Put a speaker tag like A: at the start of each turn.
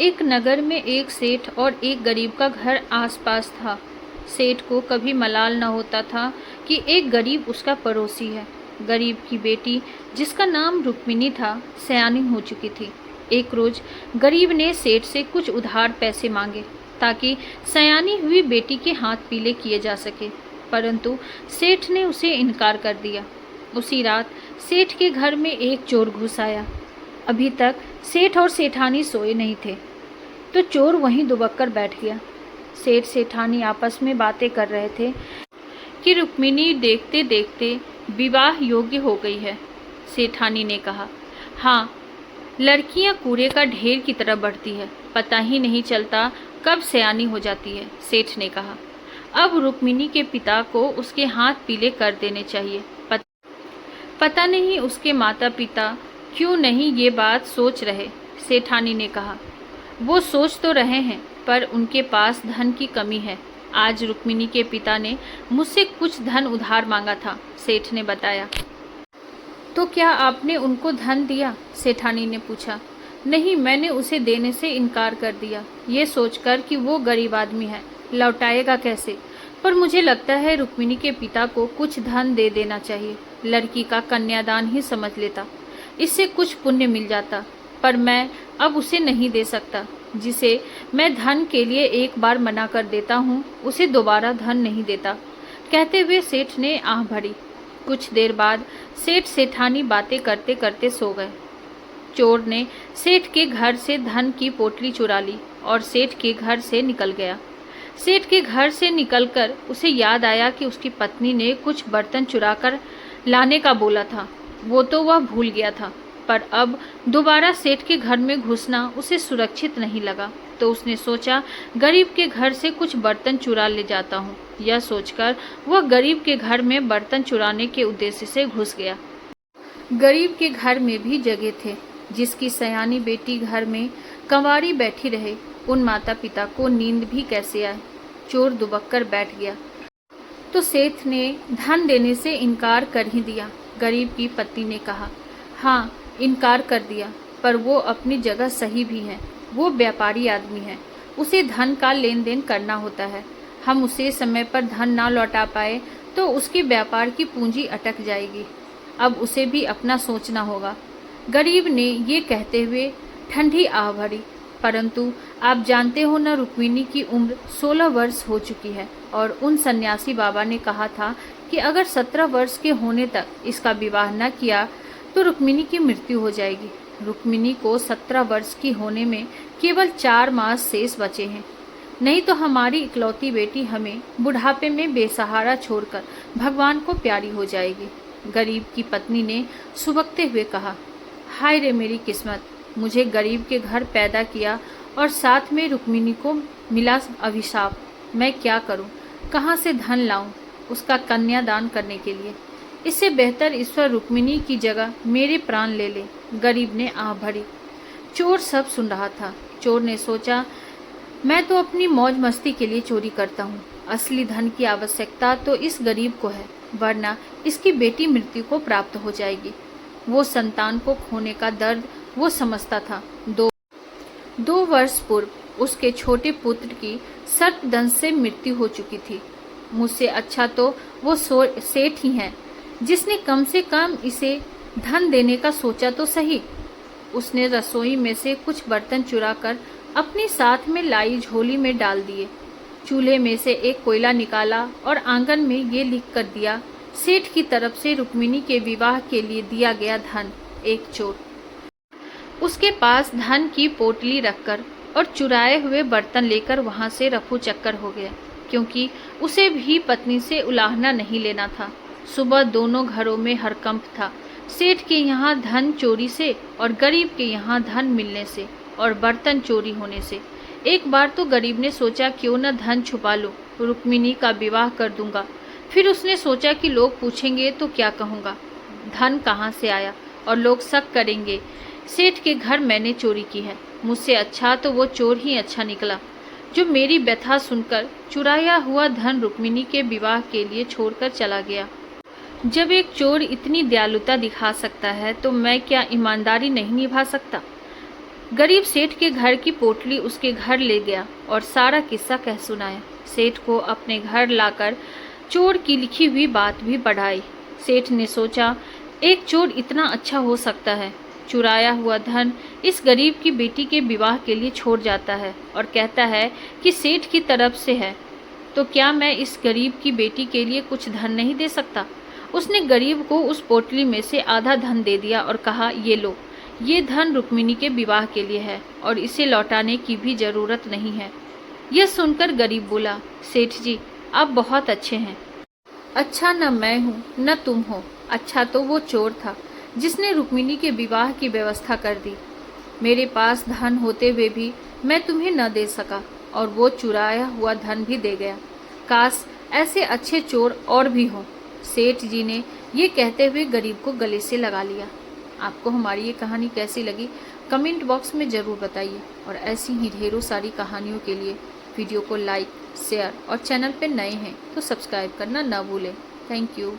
A: एक नगर में एक सेठ और एक गरीब का घर आसपास था। सेठ को कभी मलाल न होता था कि एक गरीब उसका पड़ोसी है। गरीब की बेटी, जिसका नाम रुक्मिणी था, सयानी हो चुकी थी। एक रोज गरीब ने सेठ से कुछ उधार पैसे मांगे ताकि सयानी हुई बेटी के हाथ पीले किए जा सके, परंतु सेठ ने उसे इनकार कर दिया। उसी रात सेठ के घर में एक चोर घुस आया। अभी तक सेठ और सेठानी सोए नहीं थे तो चोर वहीं दुबक कर बैठ गया। सेठ सेठानी आपस में बातें कर रहे थे कि रुक्मिणी देखते देखते विवाह योग्य हो गई है। सेठानी ने कहा, हाँ, लड़कियां कूड़े का ढेर की तरह बढ़ती है, पता ही नहीं चलता कब सयानी हो जाती है। सेठ ने कहा, अब रुक्मिणी के पिता को उसके हाथ पीले कर देने चाहिए। पता नहीं उसके माता पिता क्यों नहीं ये बात सोच रहे। सेठानी ने कहा, वो सोच तो रहे हैं, पर उनके पास धन की कमी है। आज रुक्मिणी के पिता ने मुझसे कुछ धन उधार मांगा था, सेठ ने बताया। तो क्या आपने उनको धन दिया? सेठानी ने पूछा। नहीं, मैंने उसे देने से इनकार कर दिया, ये सोचकर कि वो गरीब आदमी है, लौटाएगा कैसे। पर मुझे लगता है रुक्मिणी के पिता को कुछ धन दे देना चाहिए। लड़की का कन्यादान ही समझ लेता, इससे कुछ पुण्य मिल जाता। पर मैं अब उसे नहीं दे सकता। जिसे मैं धन के लिए एक बार मना कर देता हूँ, उसे दोबारा धन नहीं देता। कहते हुए सेठ ने आह भरी। कुछ देर बाद सेठ सेठानी बातें करते करते सो गए। चोर ने सेठ के घर से धन की पोटली चुरा ली और सेठ के घर से निकल गया। सेठ के घर से निकलकर उसे याद आया कि उसकी पत्नी ने कुछ बर्तन चुरा कर लाने का बोला था। वो तो वह भूल गया था, पर अब दोबारा सेठ के घर में घुसना उसे सुरक्षित नहीं लगा। तो उसने सोचा, गरीब के घर से कुछ बर्तन चुरा ले जाता हूँ। यह सोचकर वह गरीब के घर में बर्तन चुराने के उद्देश्य से घुस गया। गरीब के घर में भी जगह थे। जिसकी सयानी बेटी घर में कंवारी बैठी रहे, उन माता पिता को नींद भी कैसे आए। चोर दुबक कर बैठ गया तो सेठ ने धन देने से इनकार कर ही दिया। गरीब की पत्नी ने कहा, हाँ, इनकार कर दिया, पर वो अपनी जगह सही भी है। वो व्यापारी आदमी है, उसे धन का लेन देन करना होता है। हम उसे समय पर धन ना लौटा पाए तो उसके व्यापार की पूंजी अटक जाएगी। अब उसे भी अपना सोचना होगा। गरीब ने ये कहते हुए ठंडी आह भरी। परंतु आप जानते हो ना, रुक्मिणी की उम्र 16 वर्ष हो चुकी है और उन सन्यासी बाबा ने कहा था कि अगर 17 वर्ष के होने तक इसका विवाह न किया तो रुक्मिणी की मृत्यु हो जाएगी। रुक्मिणी को 17 वर्ष की होने में केवल 4 मास शेष बचे हैं। नहीं तो हमारी इकलौती बेटी हमें बुढ़ापे में बेसहारा छोड़कर भगवान को प्यारी हो जाएगी। गरीब की पत्नी ने सुबकते हुए कहा, हाय रे मेरी किस्मत, मुझे गरीब के घर पैदा किया और साथ में रुक्मिणी को मिला अभिशाप। मैं क्या करूं? कहां से धन लाऊं उसका कन्यादान करने के लिए? इससे बेहतर ईश्वर रुक्मिणी की जगह मेरे प्राण ले ले। गरीब ने आह भरी। चोर सब सुन रहा था। चोर ने सोचा, मैं तो अपनी मौज मस्ती के लिए चोरी करता हूँ। असली धन की आवश्यकता तो इस गरीब को है, वरना इसकी बेटी मृत्यु को प्राप्त हो जाएगी। वो संतान को खोने का दर्द वो समझता था। दो वर्ष पूर्व उसके छोटे पुत्र की सर्पदंश से मृत्यु हो चुकी थी। मुझसे अच्छा तो वो सेठ ही है, जिसने कम से कम इसे धन देने का सोचा तो सही। उसने रसोई में से कुछ बर्तन चुराकर अपनी साथ में लाई झोली में डाल दिए। चूल्हे में से एक कोयला निकाला और आंगन में ये लिख कर दिया, सेठ की तरफ से रुक्मिणी के विवाह के लिए दिया गया धन। एक चोर उसके पास धन की पोटली रखकर और चुराए हुए बर्तन लेकर वहां से रफू चक्कर हो गया, क्योंकि उसे भी पत्नी से उलाहना नहीं लेना था। सुबह दोनों घरों में हड़कंप था, सेठ के यहाँ धन चोरी से और गरीब के यहाँ धन मिलने से और बर्तन चोरी होने से। एक बार तो गरीब ने सोचा, क्यों न धन छुपा लो, रुक्मिणी का विवाह कर दूंगा। फिर उसने सोचा कि लोग पूछेंगे तो क्या कहूँगा, धन कहाँ से आया और लोग शक करेंगे सेठ के घर मैंने चोरी की है। मुझसे अच्छा तो वो चोर ही अच्छा निकला, जो मेरी व्यथा सुनकर चुराया हुआ धन रुक्मिणी के विवाह के लिए छोड़कर चला गया। जब एक चोर इतनी दयालुता दिखा सकता है तो मैं क्या ईमानदारी नहीं निभा सकता? गरीब सेठ के घर की पोटली उसके घर ले गया और सारा किस्सा कह सुनाया। सेठ को अपने घर लाकर चोर की लिखी हुई बात भी पढ़ाई। सेठ ने सोचा, एक चोर इतना अच्छा हो सकता है। चुराया हुआ धन इस गरीब की बेटी के विवाह के लिए छोड़ जाता है और कहता है कि सेठ की तरफ से है, तो क्या मैं इस गरीब की बेटी के लिए कुछ धन नहीं दे सकता। उसने गरीब को उस पोटली में से आधा धन दे दिया और कहा, ये लो, ये धन रुक्मिणी के विवाह के लिए है और इसे लौटाने की भी जरूरत नहीं है। यह सुनकर गरीब बोला, सेठ जी आप बहुत अच्छे हैं। अच्छा न मैं हूँ न तुम हो, अच्छा तो वो चोर था जिसने रुक्मिणी के विवाह की व्यवस्था कर दी। मेरे पास धन होते हुए भी मैं तुम्हें न दे सका और वो चुराया हुआ धन भी दे गया। काश ऐसे अच्छे चोर और भी हों। सेठ जी ने ये कहते हुए गरीब को गले से लगा लिया। आपको हमारी ये कहानी कैसी लगी कमेंट बॉक्स में ज़रूर बताइए और ऐसी ही ढेरों सारी कहानियों के लिए वीडियो को लाइक, शेयर और चैनल पर नए हैं तो सब्सक्राइब करना ना भूलें। Thank you.